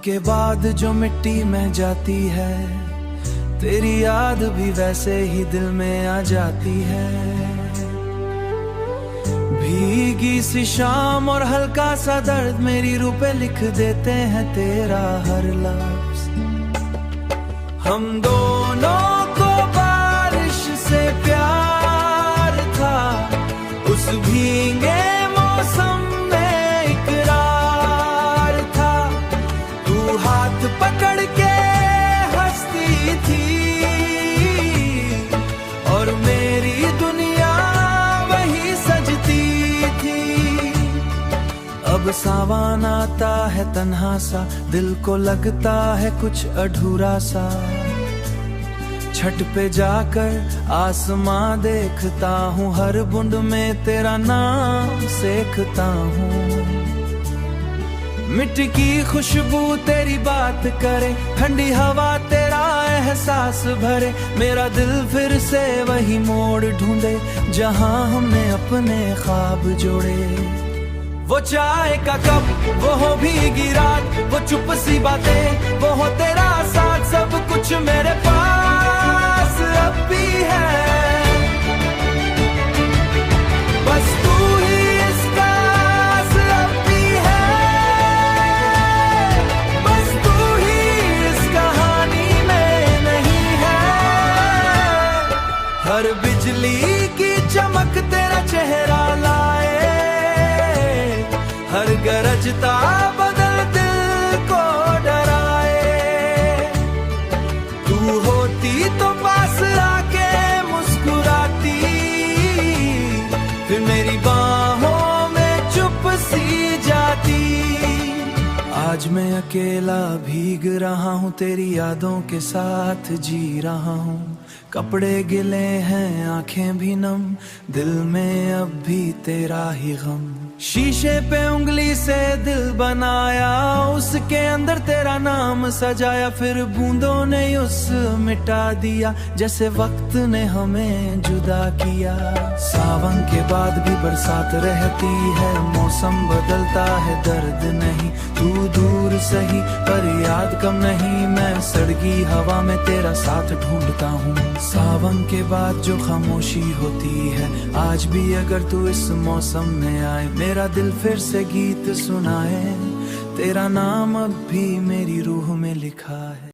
के बाद जो मिट्टी में जाती है, तेरी याद भी वैसे ही दिल में आ जाती है। भीगी सी शाम और हल्का सा दर्द मेरी रूह पे लिख देते हैं तेरा हर लफ्ज। हम दोनों को बारिश से प्यार था, उस भीगे मौसम में इकरार था। तू हाथ पकड़ के हंसती थी और मेरी दुनिया वही सजती थी। अब सावन आता है तन्हा सा, दिल को लगता है कुछ अधूरा सा। छत पे जाकर आसमां देखता हूँ, हर बूंद में तेरा नाम सीखता हूँ। मिट्टी की खुशबू तेरी बात करे, ठंडी हवा तेरा एहसास भरे। मेरा दिल फिर से वही मोड़ ढूंढे जहाँ हमने अपने ख्वाब जोड़े। वो चाय का कप, वो हो भीगी रात, वो चुप सी बातें, वो हो तेरा साथ। सब कुछ मेरे पास अब भी है, बस तू ही इसका अब भी है। बस तू ही इस कहानी में नहीं है। हर बिजली की चमक तेरा चेहरा लाए, हर गरजता बदल दिल को डराए। तू होती तो पास आके मुस्कुराती, फिर मेरी बाहों में चुप सी जाती। आज मैं अकेला भीग रहा हूँ, तेरी यादों के साथ जी रहा हूँ। कपड़े गिले हैं, आंखें भी नम, दिल में अब भी तेरा ही गम। शीशे पे उंगली से दिल बनाया, उसके अंदर तेरा नाम सजाया। फिर बूंदों ने उस मिटा दिया, जैसे वक्त ने हमें जुदा किया। सावन के बाद भी बरसात रहती है, मौसम बदलता है दर्द नहीं। तू दूर सही पर याद कम नहीं, मैं सड़गी हवा में तेरा साथ ढूंढता हूँ। सावन के बाद जो खामोशी होती है, आज भी अगर तू इस मौसम में आए, मेरा दिल फिर से गीत सुनाए। तेरा नाम अब भी मेरी रूह में लिखा है।